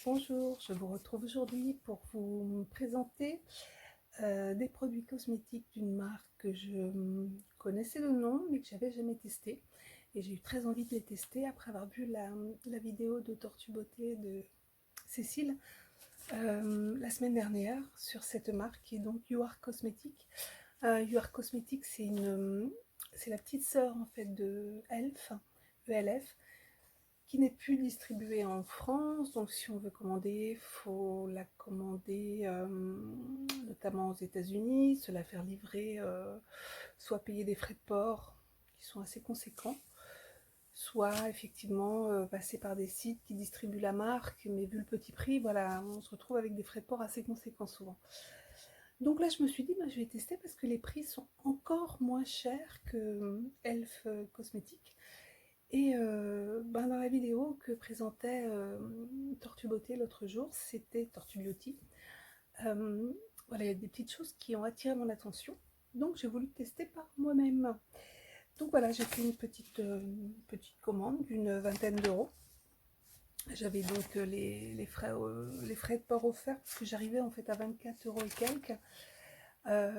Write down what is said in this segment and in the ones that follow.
Bonjour, je vous retrouve aujourd'hui pour vous présenter des produits cosmétiques d'une marque que je connaissais de nom mais que j'avais jamais testé. Et j'ai eu très envie de les tester après avoir vu la vidéo de Tortue Beauté de Cécile la semaine dernière sur cette marque qui est donc You Are Cosmetics. You Are Cosmetics, c'est la petite sœur en fait de Elf, ELF, qui n'est plus distribuée en France. Donc si on veut commander, il faut la commander notamment aux États-Unis, se la faire livrer, soit payer des frais de port qui sont assez conséquents, soit effectivement passer par des sites qui distribuent la marque, mais vu le petit prix, voilà, on se retrouve avec des frais de port assez conséquents souvent. Donc là, je me suis dit, bah, je vais tester parce que les prix sont encore moins chers que Elf Cosmetics. Et ben dans la vidéo que présentait Tortue Beauté l'autre jour, c'était Tortue Beauty. Voilà, il y a des petites choses qui ont attiré mon attention, donc j'ai voulu tester par moi-même. Donc voilà, j'ai fait une petite commande d'une vingtaine d'euros. J'avais donc les frais de port offerts parce que j'arrivais en fait à 24 euros et quelques.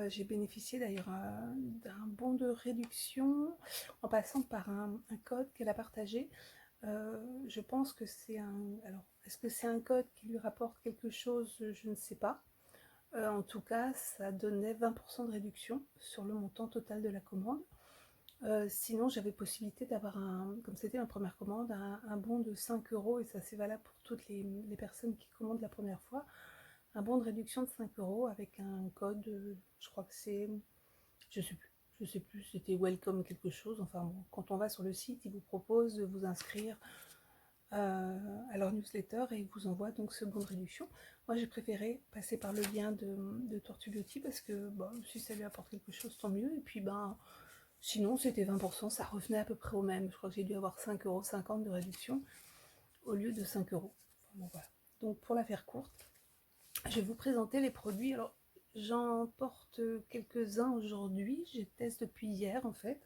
J'ai bénéficié d'ailleurs d'un bon de réduction en passant par un code qu'elle a partagé. Je pense que c'est un... Alors, est-ce que c'est un code qui lui rapporte quelque chose? Je ne sais pas. En tout cas, ça donnait 20% de réduction sur le montant total de la commande. Sinon, j'avais possibilité d'avoir comme c'était ma première commande, un bon de 5 euros, et ça c'est valable pour toutes les personnes qui commandent la première fois. Un bon de réduction de 5 euros avec un code, je crois que c'est, je sais plus, c'était welcome quelque chose. Enfin bon, quand on va sur le site, ils vous proposent de vous inscrire à leur newsletter et ils vous envoient donc ce bon de réduction. Moi j'ai préféré passer par le lien de Tortue Beauty parce que bon, si ça lui apporte quelque chose, tant mieux. Et puis ben, sinon c'était 20%, ça revenait à peu près au même. Je crois que j'ai dû avoir 5,50 € de réduction au lieu de 5 euros. Enfin, bon, voilà. Donc pour la faire courte, je vais vous présenter les produits. Alors, j'en porte quelques-uns aujourd'hui. Je teste depuis hier en fait.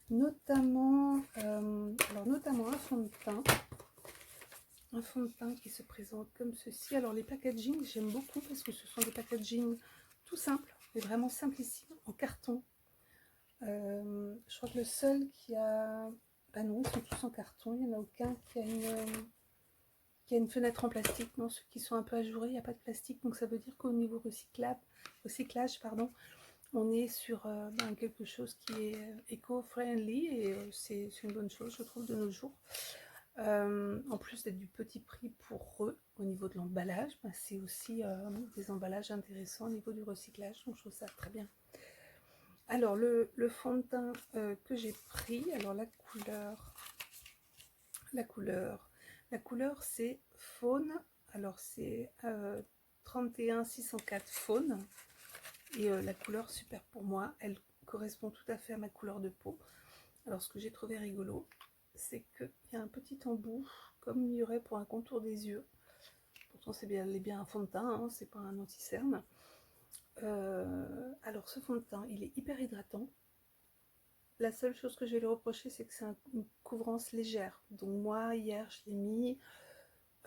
Notamment un fond de teint. Un fond de teint qui se présente comme ceci. Alors les packaging, j'aime beaucoup parce que ce sont des packaging tout simples, mais vraiment simplissimes, en carton. Je crois que le seul qui a... Bah non, ils sont tous en carton. Il n'y en a aucun qui a une fenêtre en plastique. Non, ceux qui sont un peu ajourés, il n'y a pas de plastique. Donc ça veut dire qu'au niveau recyclage, on est sur quelque chose qui est éco-friendly et c'est une bonne chose, je trouve, de nos jours. En plus d'être du petit prix pour eux au niveau de l'emballage, c'est aussi des emballages intéressants au niveau du recyclage, donc je trouve ça très bien. Alors le fond de teint que j'ai pris, alors la couleur c'est Faune, alors c'est 31604 Faune, et la couleur super pour moi, elle correspond tout à fait à ma couleur de peau. Alors ce que j'ai trouvé rigolo, c'est qu'il y a un petit embout comme il y aurait pour un contour des yeux. Pourtant c'est bien un fond de teint, hein, c'est pas un anti-cerne. Alors ce fond de teint, il est hyper hydratant. La seule chose que je vais lui reprocher, c'est que c'est une couvrance légère. Donc moi, hier, je l'ai mis.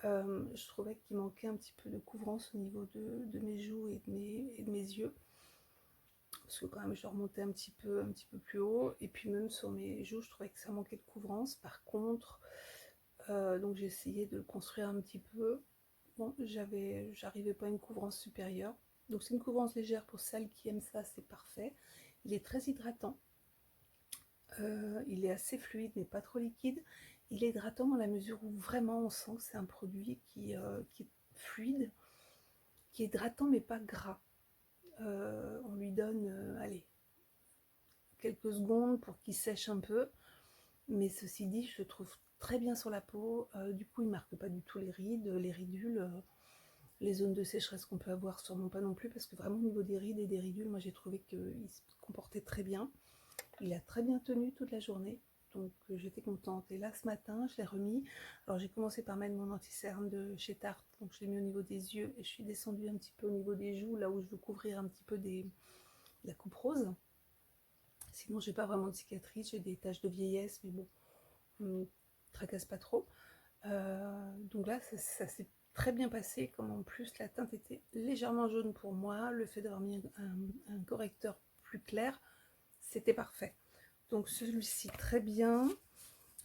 Je trouvais qu'il manquait un petit peu de couvrance au niveau de mes joues et de mes yeux. Parce que quand même, je remontais un petit peu plus haut. Et puis même sur mes joues, je trouvais que ça manquait de couvrance. Par contre, donc j'ai essayé de le construire un petit peu. Bon, j'arrivais pas à une couvrance supérieure. Donc c'est une couvrance légère pour celles qui aiment ça, c'est parfait. Il est très hydratant. Il est assez fluide mais pas trop liquide. Il est hydratant dans la mesure où vraiment on sent que c'est un produit qui est fluide, qui est hydratant mais pas gras. On lui donne allez, quelques secondes pour qu'il sèche un peu, mais ceci dit, je le trouve très bien sur la peau. Du coup, il ne marque pas du tout les rides, les ridules, les zones de sécheresse qu'on peut avoir, sûrement pas non plus, parce que vraiment au niveau des rides et des ridules, moi j'ai trouvé qu'il se comportait très bien. Il a très bien tenu toute la journée, donc j'étais contente. Et là ce matin, je l'ai remis. Alors j'ai commencé par mettre mon anti-cerne de chez Tarte, donc je l'ai mis au niveau des yeux et je suis descendue un petit peu au niveau des joues, là où je veux couvrir un petit peu de la coupe rose. Sinon j'ai pas vraiment de cicatrices, j'ai des taches de vieillesse, mais bon, on ne tracasse pas trop. Donc là ça s'est très bien passé, comme en plus la teinte était légèrement jaune pour moi, le fait d'avoir mis un correcteur plus clair, c'était parfait. Donc celui-ci très bien,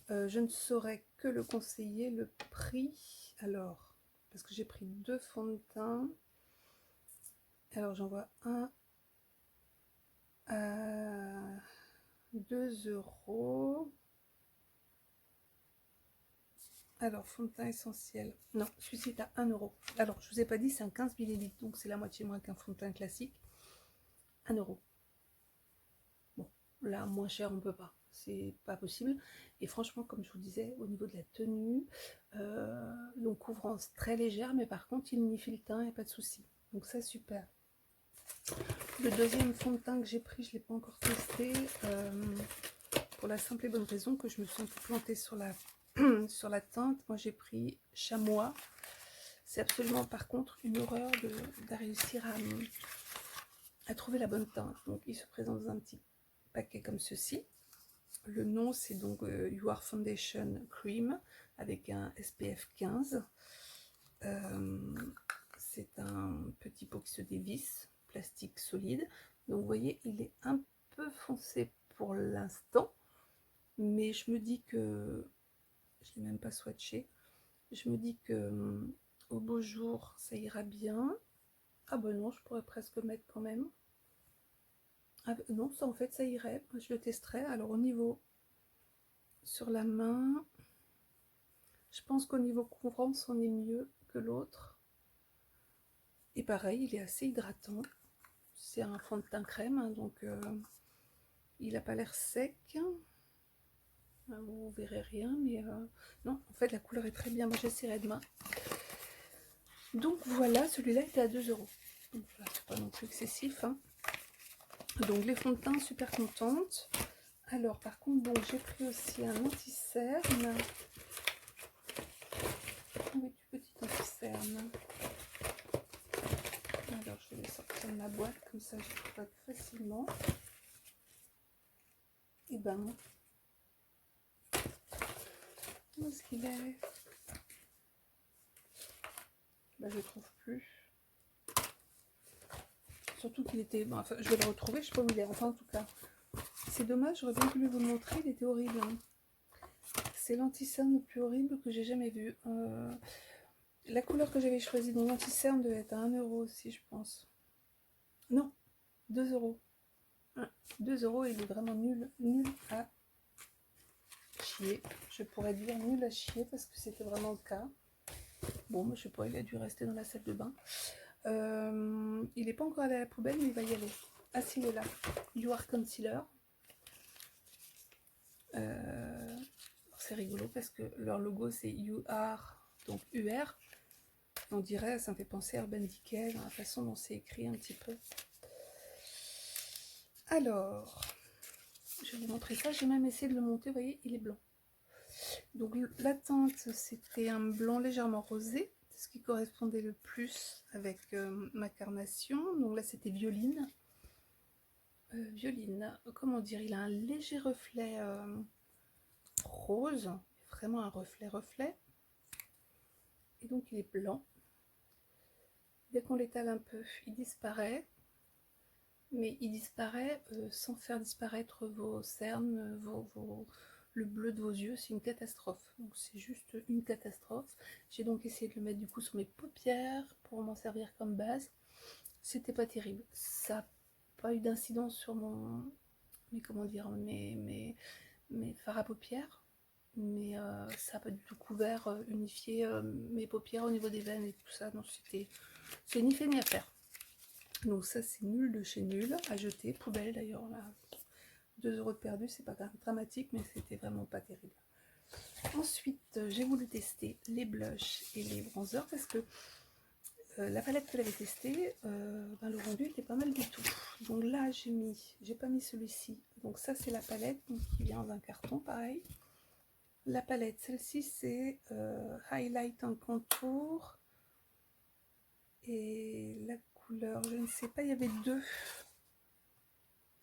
je ne saurais que le conseiller. Le prix, alors, parce que j'ai pris 2 fonds de teint, alors j'en vois un à 2 €. Alors, fond de teint essentiel. Non, celui-ci est à 1 €. Alors, je vous ai pas dit, c'est un 15 ml, donc c'est la moitié moins qu'un fond de teint classique. 1 €. Bon, là, moins cher, on peut pas. C'est pas possible. Et franchement, comme je vous disais, au niveau de la tenue, donc couvrance très légère, mais par contre, il unifie le teint et pas de souci. Donc ça, super. Le deuxième fond de teint que j'ai pris, je ne l'ai pas encore testé, pour la simple et bonne raison que je me suis un peu plantée sur la, sur la teinte. Moi, j'ai pris Chamois. C'est absolument, par contre, une horreur de réussir à trouver la bonne teinte. Donc, il se présente dans un petit paquet comme ceci. Le nom, c'est donc Your Foundation Cream avec un SPF 15. C'est un petit pot qui se dévisse, plastique solide. Donc, vous voyez, il est un peu foncé pour l'instant, mais je me dis que je l'ai même pas swatché. Je me dis que au beau jour, ça ira bien. Ah ben non, je pourrais presque le mettre quand même. Ah ben non, ça en fait, ça irait. Je le testerai. Alors au niveau sur la main, je pense qu'au niveau couvrance, on est mieux que l'autre. Et pareil, il est assez hydratant. C'est un fond de teint crème, hein, donc il n'a pas l'air sec. Vous verrez rien, mais non, en fait, la couleur est très bien. Moi, j'essaierai demain. Donc voilà, celui-là était à 2 €. Donc voilà, c'est pas non plus excessif, hein. Donc les fonds de teint, super contente. Alors par contre, bon, j'ai pris aussi un anti-cerne. Où est du petit anti-cerne? Alors je vais les sortir de ma boîte, comme ça je trouve plus facilement. Et ben, où est-ce qu'il est? Ben, je le trouve plus. Surtout qu'il était, bon, enfin, je vais le retrouver, je sais pas où il est. Enfin en tout cas, c'est dommage, j'aurais bien voulu vous le montrer, il était horrible, hein. C'est l'anti-cerne le plus horrible que j'ai jamais vu. La couleur que j'avais choisie dans l'anti-cerne devait être à 1 € aussi, je pense. Non, 2 €. 2 €, il est vraiment nul, nul à chier. Je pourrais dire nul à chier parce que c'était vraiment le cas. Bon, mais je sais pas, il a dû rester dans la salle de bain. Il n'est pas encore allé à la poubelle, mais il va y aller. Ah si, il est là. You Are Concealer. C'est rigolo parce que leur logo c'est You Are, donc UR. On dirait, ça me fait penser à Urban Decay, dans la façon dont c'est écrit un petit peu. Alors, je vais vous montrer ça. J'ai même essayé de le monter, vous voyez, il est blanc. Donc la teinte, c'était un blanc légèrement rosé, ce qui correspondait le plus avec ma carnation. Donc là, c'était Violine. Violine, comment dire, il a un léger reflet rose, vraiment un reflet. Et donc il est blanc. Dès qu'on l'étale un peu, il disparaît. Mais il disparaît sans faire disparaître vos cernes, le bleu de vos yeux. C'est une catastrophe. Donc c'est juste une catastrophe. J'ai donc essayé de le mettre du coup sur mes paupières pour m'en servir comme base. C'était pas terrible. Ça n'a pas eu d'incidence sur mes fards à paupières. Mais ça n'a pas du tout couvert, unifié mes paupières au niveau des veines et tout ça. Donc c'est ni fait ni à faire. Donc ça c'est nul de chez nul, à jeter, poubelle d'ailleurs, là, 2 € de perdu, c'est pas dramatique, mais c'était vraiment pas terrible. Ensuite, j'ai voulu tester les blushs et les bronzers parce que la palette que j'avais testée, ben, le rendu était pas mal du tout. Donc là, j'ai pas mis celui-ci. Donc ça, c'est la palette donc, qui vient dans un carton, pareil. La palette, celle-ci, c'est Highlight en contour. Et la couleur, je ne sais pas, il y avait deux.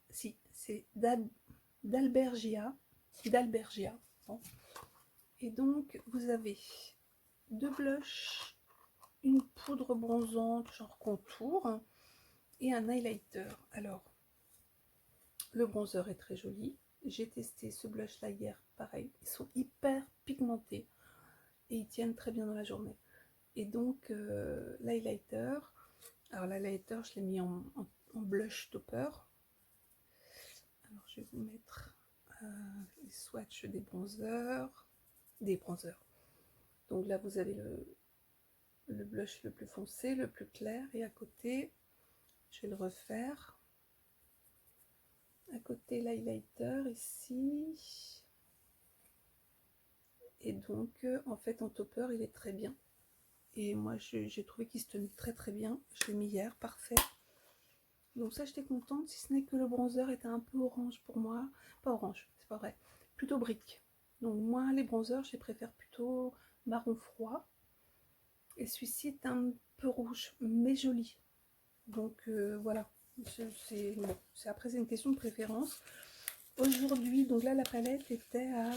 Si, c'est d'Albergia. Bon. Et donc, vous avez deux blushs une poudre bronzante genre contour et un highlighter. Alors, le bronzer est très joli. J'ai testé ce blush là hier, pareil. Ils sont hyper pigmentés et ils tiennent très bien dans la journée. Et donc, l'highlighter, alors l'highlighter, je l'ai mis en blush topper. Alors, je vais vous mettre les swatchs des bronzers. Donc là, vous avez le blush le plus foncé, le plus clair, et à côté, je vais le refaire. À côté, l'highlighter ici. Et donc, en fait, en topper, il est très bien. Et moi, j'ai trouvé qu'il se tenait très très bien. Je l'ai mis hier, parfait. Donc ça, j'étais contente, si ce n'est que le bronzer était un peu orange pour moi. Pas orange, c'est pas vrai. Plutôt brique. Donc moi, les bronzers, je les préfère plutôt marron froid. Et celui-ci est un peu rouge, mais joli. Donc voilà. Bon, après, c'est une question de préférence. Aujourd'hui, donc là, la palette était à...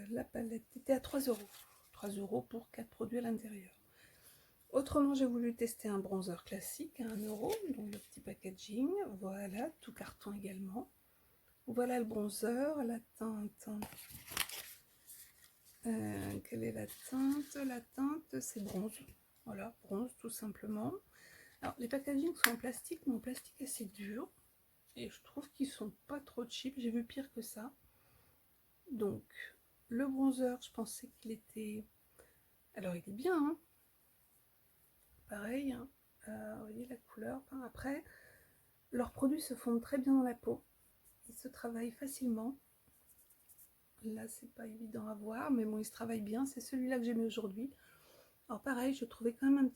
la palette était à 3 €. 3 € pour 4 produits à l'intérieur. Autrement, j'ai voulu tester un bronzer classique à 1 €, donc le petit packaging. Voilà, tout carton également. Voilà le bronzer, la teinte. Quelle est la teinte? La teinte, c'est bronze. Voilà, bronze tout simplement. Alors, les packagings sont en plastique, mais en plastique assez dur. Et je trouve qu'ils sont pas trop cheap. J'ai vu pire que ça. Donc, le bronzer, je pensais qu'il était... Alors, il est bien, hein. Pareil, hein. Vous voyez la couleur. Enfin, après, leurs produits se fondent très bien dans la peau. Ils se travaillent facilement. Là, c'est pas évident à voir, mais bon, il se travaille bien. C'est celui-là que j'ai mis aujourd'hui. Alors pareil, je trouvais quand même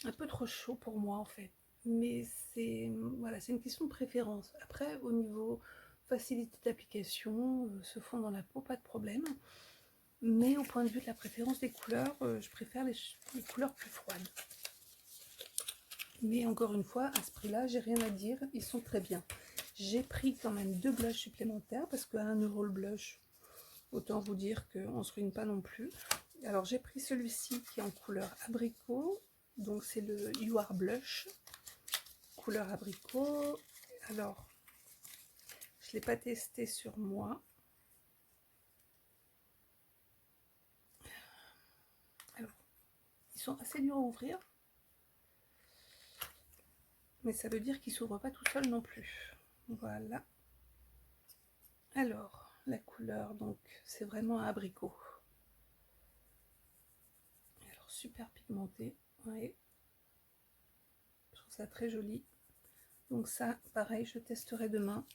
un peu trop chaud pour moi en fait. Mais c'est voilà, c'est une question de préférence. Après, au niveau facilité d'application, se fond dans la peau, pas de problème. Mais au point de vue de la préférence des couleurs, je préfère les couleurs plus froides. Mais encore une fois, à ce prix-là, j'ai rien à dire, ils sont très bien. J'ai pris quand même 2 blushs supplémentaires parce qu'à 1 € le blush, autant vous dire qu'on ne se ruine pas non plus. Alors j'ai pris celui-ci qui est en couleur abricot, donc c'est le You Are Blush, couleur abricot. Alors, je ne l'ai pas testé sur moi. Alors, ils sont assez durs à ouvrir, mais ça veut dire qu'ils ne s'ouvrent pas tout seul non plus. Voilà. Alors, la couleur, donc, c'est vraiment un abricot. Alors, super pigmenté. Ouais. Je trouve ça très joli. Donc ça, pareil, je testerai demain.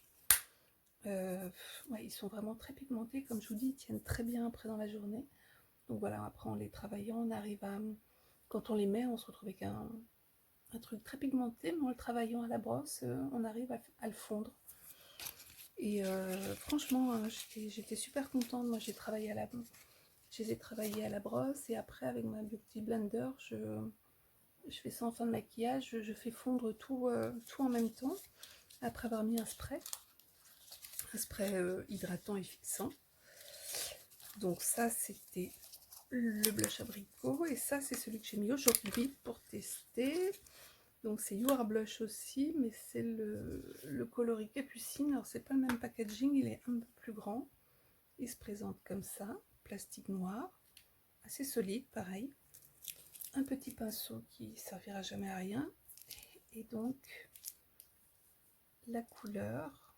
Ouais, ils sont vraiment très pigmentés. Comme je vous dis, ils tiennent très bien après dans la journée. Donc voilà, après en les travaillant, on arrive à... Quand on les met, on se retrouve avec un truc très pigmenté, mais en le travaillant à la brosse, on arrive à le fondre. Et franchement, hein, j'étais super contente. Moi, je les ai travaillés à la brosse et après avec ma Beauty Blender, je fais ça en fin de maquillage, je fais fondre tout en même temps après avoir mis un spray hydratant et fixant. Donc ça, c'était le blush abricot et ça, c'est celui que j'ai mis aujourd'hui pour tester. Donc c'est You Are Blush aussi, mais c'est le coloris Capucine. Alors c'est pas le même packaging, il est un peu plus grand. Il se présente comme ça, plastique noir, assez solide, pareil. Un petit pinceau qui servira jamais à rien. Et donc la couleur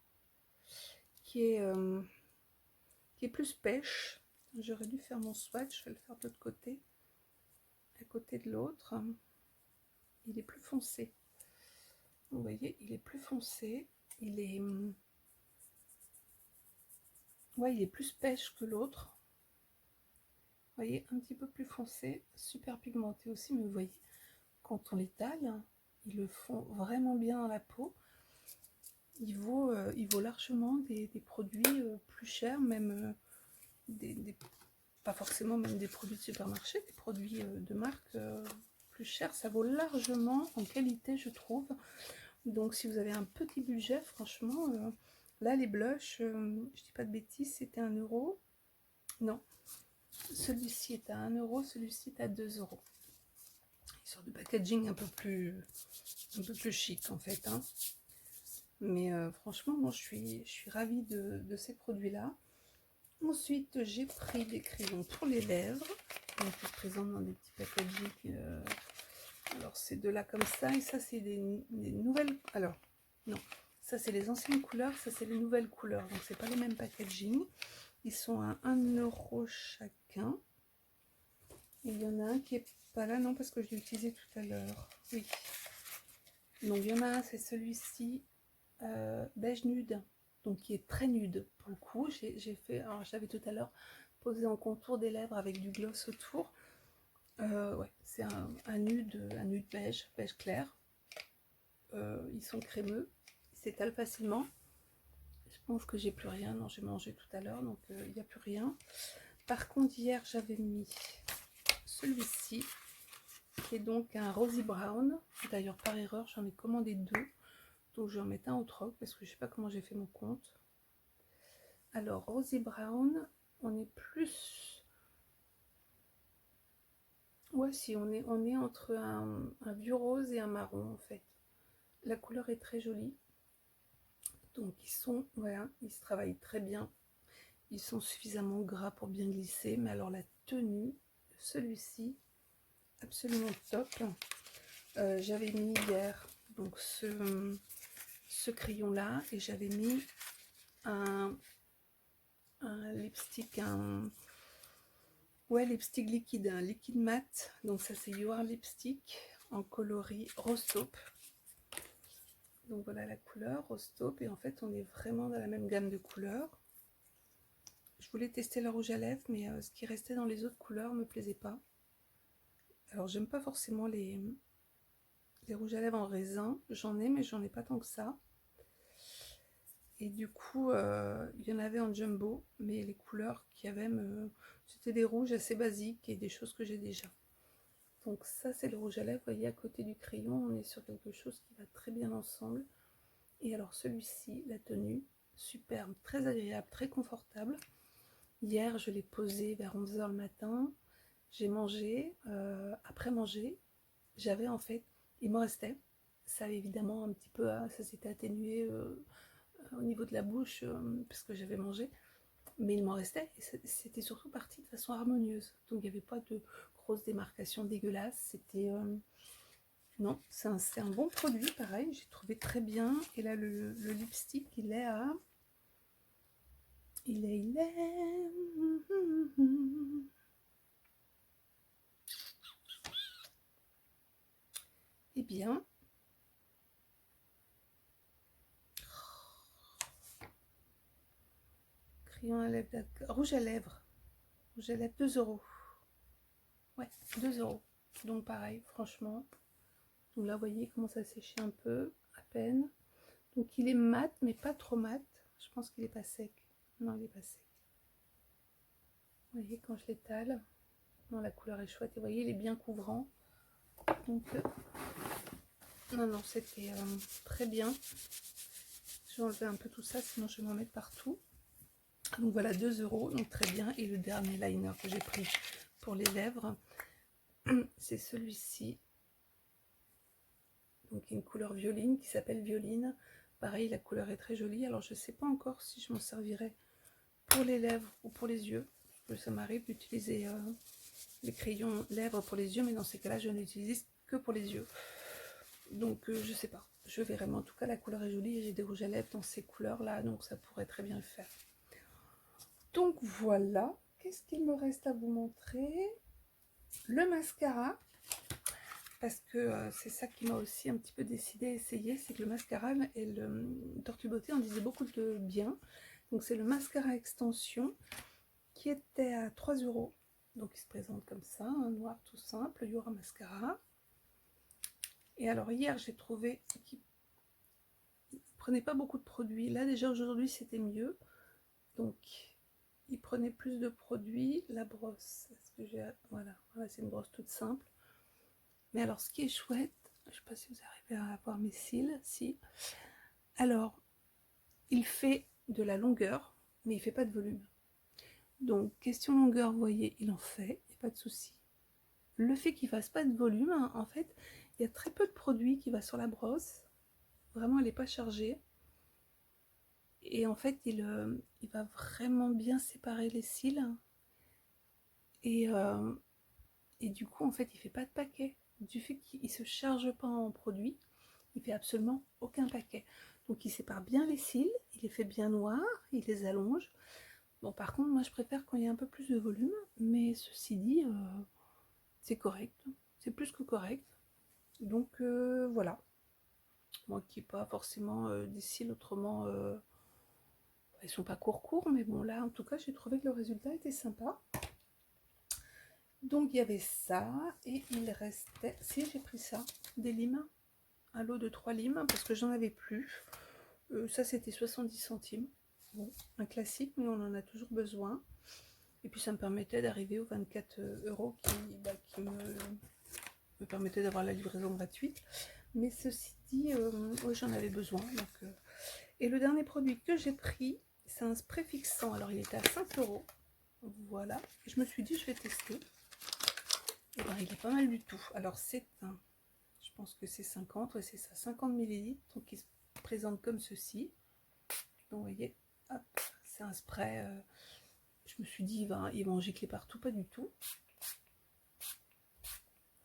qui est plus pêche. J'aurais dû faire mon swatch, je vais le faire de l'autre côté. À côté de l'autre, il est plus foncé. Vous voyez, il est plus foncé. Il est... Ouais, il est plus pêche que l'autre. Vous voyez, un petit peu plus foncé, super pigmenté aussi, mais vous voyez, quand on l'étale, ils le font vraiment bien dans la peau. Il vaut largement des produits plus chers, même pas forcément même des produits de supermarché, des produits de marque plus chers. Ça vaut largement en qualité, je trouve. Donc si vous avez un petit budget, franchement, Là, les blushs, je dis pas de bêtises, c'était 1 €. Non, celui-ci est à 1 €, celui-ci est à 2 €. Ils sortent de packaging un peu plus chic en fait, hein. Mais franchement, moi je suis ravie de ces produits-là. Ensuite, j'ai pris des crayons pour les lèvres. Donc, ils se présentent dans des petits packaging. Alors, c'est de là comme ça. Et ça, c'est des nouvelles. Alors, non. Ça, c'est les anciennes couleurs. Ça, c'est les nouvelles couleurs. Donc, c'est pas les mêmes packaging. Ils sont à 1 € chacun. Et il y en a un qui est pas là, non, parce que je l'ai utilisé tout à l'heure. Oui. Donc, il y en a un, c'est celui-ci, beige nude. Donc qui est très nude pour le coup. J'ai fait, alors j'avais tout à l'heure posé en contour des lèvres avec du gloss autour. Ouais, c'est un nude beige clair. Ils sont crémeux, ils s'étalent facilement. Je pense que j'ai plus rien. Non, j'ai mangé tout à l'heure, donc il n'y a plus rien. Par contre, hier j'avais mis celui-ci, qui est donc un rosy brown. D'ailleurs, par erreur, j'en ai commandé 2. Donc je vais en mettre un au troc parce que je sais pas comment j'ai fait mon compte. Alors, rosy brown, on est plus... Ouais, si, on est entre un vieux rose et un marron, en fait. La couleur est très jolie. Donc, ils sont, voilà, ils se travaillent très bien. Ils sont suffisamment gras pour bien glisser. Mais alors, la tenue, celui-ci, absolument top. J'avais mis hier, donc, ce crayon-là. Et j'avais mis un lipstick, lipstick liquide, un liquide mat. Donc ça c'est You Are Lipstick en coloris rose taupe. Donc voilà la couleur rose taupe. Et en fait on est vraiment dans la même gamme de couleurs. Je voulais tester le rouge à lèvres, mais ce qui restait dans les autres couleurs me plaisait pas. Alors j'aime pas forcément les rouges à lèvres en raisin. J'en ai, mais j'en ai pas tant que ça. Et du coup, il y en avait en jumbo, mais les couleurs qu'il y avait, c'était des rouges assez basiques et des choses que j'ai déjà. Donc ça, c'est le rouge à lèvres. Vous voyez, à côté du crayon, on est sur quelque chose qui va très bien ensemble. Et alors celui-ci, la tenue, superbe, très agréable, très confortable. Hier, je l'ai posé vers 11 h le matin. J'ai mangé. Après manger, j'avais en fait, il me restait. Ça évidemment un petit peu, ça s'était atténué au niveau de la bouche parce que j'avais mangé. Mais il m'en restait et c'était surtout parti de façon harmonieuse. Donc il n'y avait pas de grosses démarcations dégueulasses. C'était... non, c'est un bon produit, pareil, j'ai trouvé très bien. Et là, le lipstick, il est à... Il est... Eh bien... Crayon à lèvres, rouge à lèvres. Rouge à lèvres, 2 €. Ouais, 2 €. Donc pareil, franchement. Donc là, vous voyez comment ça séchait un peu, à peine. Donc il est mat, mais pas trop mat. Je pense qu'il est pas sec. Non, il est pas sec. Vous voyez quand je l'étale. Non, la couleur est chouette. Et vous voyez, il est bien couvrant. Donc, non, c'était très bien. Je vais enlever un peu tout ça, sinon je vais m'en mettre partout. Donc voilà, 2 €, donc très bien. Et le dernier liner que j'ai pris pour les lèvres, c'est celui-ci. Donc une couleur violine qui s'appelle Violine. Pareil, la couleur est très jolie. Alors je ne sais pas encore si je m'en servirai pour les lèvres ou pour les yeux. Parce que ça m'arrive d'utiliser les crayons lèvres pour les yeux, mais dans ces cas-là, je n'utilise que pour les yeux. Donc je sais pas, je verrai. Mais en tout cas, la couleur est jolie et j'ai des rouges à lèvres dans ces couleurs-là, donc ça pourrait très bien le faire. Donc voilà, qu'est-ce qu'il me reste à vous montrer? Le mascara. Parce que c'est ça qui m'a aussi un petit peu décidé à essayer, c'est que le mascara et le Tortue Beauté en disaient beaucoup de bien. Donc c'est le mascara extension qui était à 3 €. Donc il se présente comme ça, un noir tout simple, You Are Mascara. Et alors hier j'ai trouvé qu'il ne prenait pas beaucoup de produits. Là déjà aujourd'hui c'était mieux. Donc il prenait plus de produits. La brosse, est-ce que j'ai... Voilà c'est une brosse toute simple. Mais alors ce qui est chouette, je ne sais pas si vous arrivez à voir mes cils, si. Alors, il fait de la longueur, mais il fait pas de volume. Donc, question longueur, vous voyez, il en fait, il n'y a pas de souci. Le fait qu'il fasse pas de volume, hein, en fait, il y a très peu de produit qui va sur la brosse. Vraiment, elle n'est pas chargée. Et en fait, il va vraiment bien séparer les cils. Et, et du coup, en fait, il fait pas de paquet. Du fait qu'il se charge pas en produit, il fait absolument aucun paquet. Donc, il sépare bien les cils, il les fait bien noirs, il les allonge. Bon, par contre, moi, je préfère quand il y a un peu plus de volume. Mais ceci dit, c'est correct. C'est plus que correct. Donc, voilà. Moi qui n'ai pas forcément des cils autrement... ils sont pas courts, mais bon, là, en tout cas, j'ai trouvé que le résultat était sympa. Donc, il y avait ça, et il restait... Si, j'ai pris ça, des limes, un lot de 3 limes, parce que j'en avais plus. Ça, c'était 70 centimes. Bon, un classique, mais on en a toujours besoin. Et puis, ça me permettait d'arriver aux 24 € qui me permettait d'avoir la livraison gratuite. Mais ceci dit, ouais, j'en avais besoin. Donc, et le dernier produit que j'ai pris, c'est un spray fixant. Alors, il était à 5 €. Voilà. Et je me suis dit, je vais tester. Et ben, il est pas mal du tout. Alors, c'est un... Je pense que c'est 50. Ouais, c'est ça, 50 ml. Donc, il se présente comme ceci. Donc, vous voyez, hop, c'est un spray. Je me suis dit, ils vont en gicler partout. Pas du tout.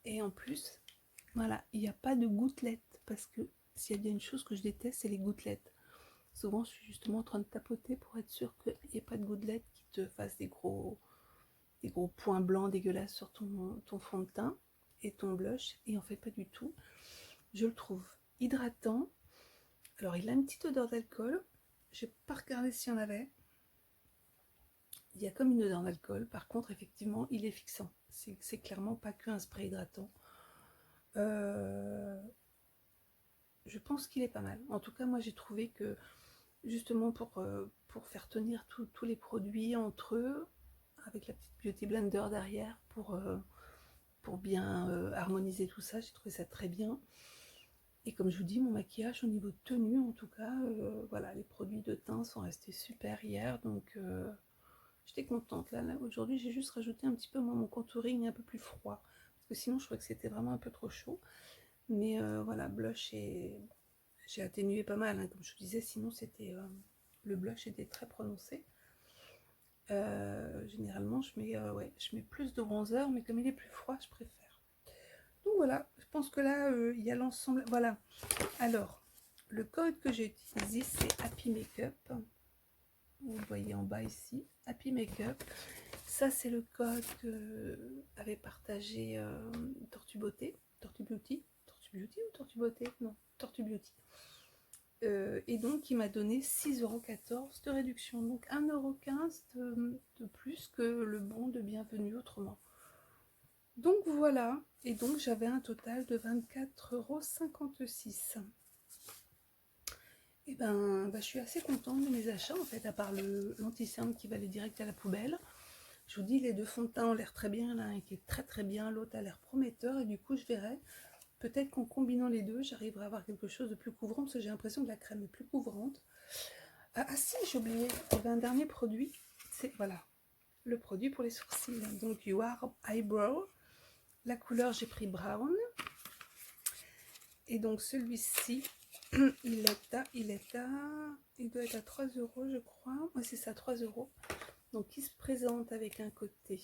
Et en plus, voilà, il n'y a pas de gouttelettes. Parce que s'il y a bien une chose que je déteste, c'est les gouttelettes. Souvent, je suis justement en train de tapoter pour être sûre qu'il n'y ait pas de gouttelettes qui te fassent des gros points blancs dégueulasses sur ton fond de teint et ton blush. Et en fait, pas du tout. Je le trouve hydratant. Alors, il a une petite odeur d'alcool. Je n'ai pas regardé s'il y en avait. Il y a comme une odeur d'alcool. Par contre, effectivement, il est fixant. C'est clairement pas qu'un spray hydratant. Je pense qu'il est pas mal. En tout cas, moi, j'ai trouvé que justement pour faire tenir tous les produits entre eux, avec la petite Beauty Blender derrière, pour bien harmoniser tout ça, j'ai trouvé ça très bien. Et comme je vous dis, mon maquillage au niveau de tenue, en tout cas, voilà, les produits de teint sont restés super hier, donc j'étais contente. Là aujourd'hui, j'ai juste rajouté un petit peu mon contouring un peu plus froid, parce que sinon, je trouvais que c'était vraiment un peu trop chaud. Mais voilà, blush et j'ai atténué pas mal, hein, comme je vous disais, sinon c'était le blush était très prononcé. Généralement, je mets plus de bronzer, mais comme il est plus froid, je préfère. Donc voilà, je pense que là, il y a l'ensemble. Voilà. Alors, le code que j'ai utilisé, c'est Happy Makeup. Vous le voyez en bas ici, Happy Makeup. Ça, c'est le code que avait partagé Tortue Beauté. Tortue Beauty. Tortue Beauty ou Tortue Beauté? Non, Tortue Beauty. Et donc il m'a donné 6,14 € de réduction, donc 1,15 € de plus que le bon de Bienvenue autrement. Donc voilà, et donc j'avais un total de 24,56 €. Et je suis assez contente de mes achats en fait, à part l'anti-cerne qui va aller direct à la poubelle. Je vous dis, les deux fonds de teint ont l'air très bien, l'un qui est très très bien, l'autre a l'air prometteur, et du coup je verrai. Peut-être qu'en combinant les deux, j'arriverai à avoir quelque chose de plus couvrant, parce que j'ai l'impression que la crème est plus couvrante. Ah si, j'ai oublié, il y avait un dernier produit, c'est voilà, le produit pour les sourcils. Donc You Are Eyebrow, la couleur j'ai pris brown, et donc celui-ci, il doit être à 3 € je crois, ouais c'est ça, 3 €. Donc il se présente avec un côté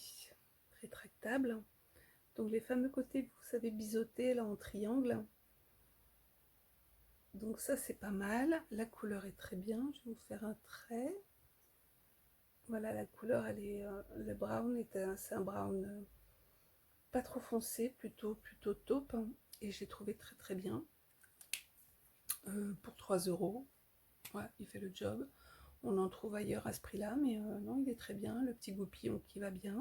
rétractable, donc les fameux côtés, vous savez, biseautés là en triangle. Donc ça c'est pas mal, la couleur est très bien, je vais vous faire un trait. Voilà, la couleur elle est, le brown c'est un brown pas trop foncé, plutôt taupe, hein, et je l'ai trouvé très très bien. Pour 3 €, ouais, il fait le job. On en trouve ailleurs à ce prix là, mais non, il est très bien, le petit goupillon qui va bien.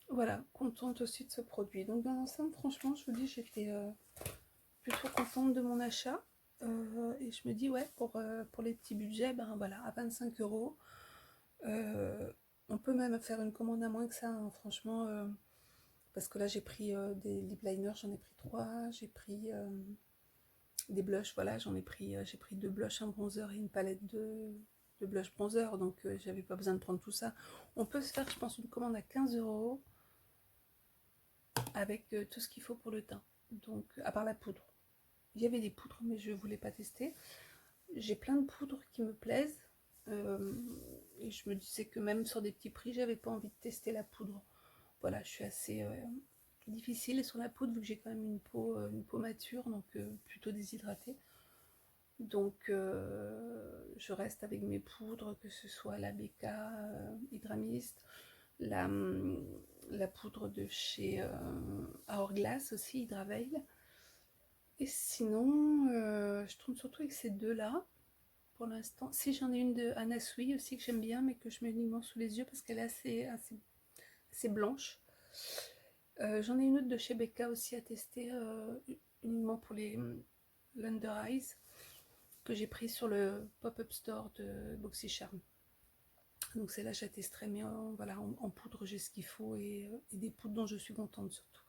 Voilà, contente aussi de ce produit. Donc dans l'ensemble, franchement, je vous dis, j'étais plutôt contente de mon achat. Et je me dis, ouais, pour les petits budgets, voilà, à 25 €. On peut même faire une commande à moins que ça, hein, franchement. Parce que là, j'ai pris des lip liners, j'en ai pris 3. J'ai pris des blushs, voilà, j'ai pris 2 blushs, un bronzer et une palette de blush bronzer, donc j'avais pas besoin de prendre tout ça. On peut se faire, je pense, une commande à 15 € avec tout ce qu'il faut pour le teint, donc à part la poudre. Il y avait des poudres, mais je voulais pas tester. J'ai plein de poudres qui me plaisent, et je me disais que même sur des petits prix, j'avais pas envie de tester la poudre. Voilà, je suis assez difficile sur la poudre, vu que j'ai quand même une peau mature, donc plutôt déshydratée. Donc je reste avec mes poudres, que ce soit la BK Hydramist, la, la poudre de chez Hourglass aussi, Hydraveil. Et sinon, je tourne surtout avec ces deux-là pour l'instant. Si j'en ai une de Anna Sui aussi que j'aime bien, mais que je mets uniquement sous les yeux parce qu'elle est assez blanche. J'en ai une autre de chez Becca aussi à tester, uniquement pour l'Under Eyes, que j'ai pris sur le pop-up store de BoxyCharm. Donc celle-là, je la testerai, mais voilà, en poudre, j'ai ce qu'il faut, et des poudres dont je suis contente surtout.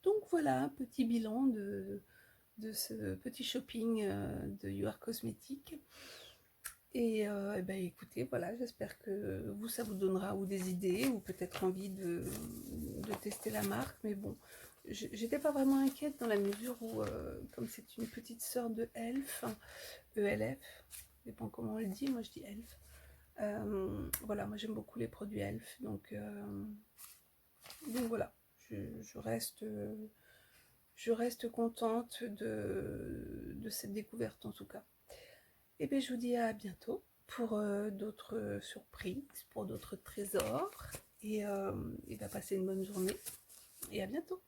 Donc voilà, un petit bilan de ce petit shopping de You Are Cosmetics. Et ben écoutez, voilà, j'espère que ça vous donnera ou des idées ou peut-être envie de tester la marque. Mais bon, j'étais pas vraiment inquiète dans la mesure où, comme c'est une petite sœur de Elf, ELF, je sais pas comment on le dit, moi je dis Elf. Voilà, moi j'aime beaucoup les produits Elf, donc voilà, je reste contente de cette découverte en tout cas. Et bien je vous dis à bientôt pour d'autres surprises, pour d'autres trésors, et ben, passez une bonne journée et à bientôt.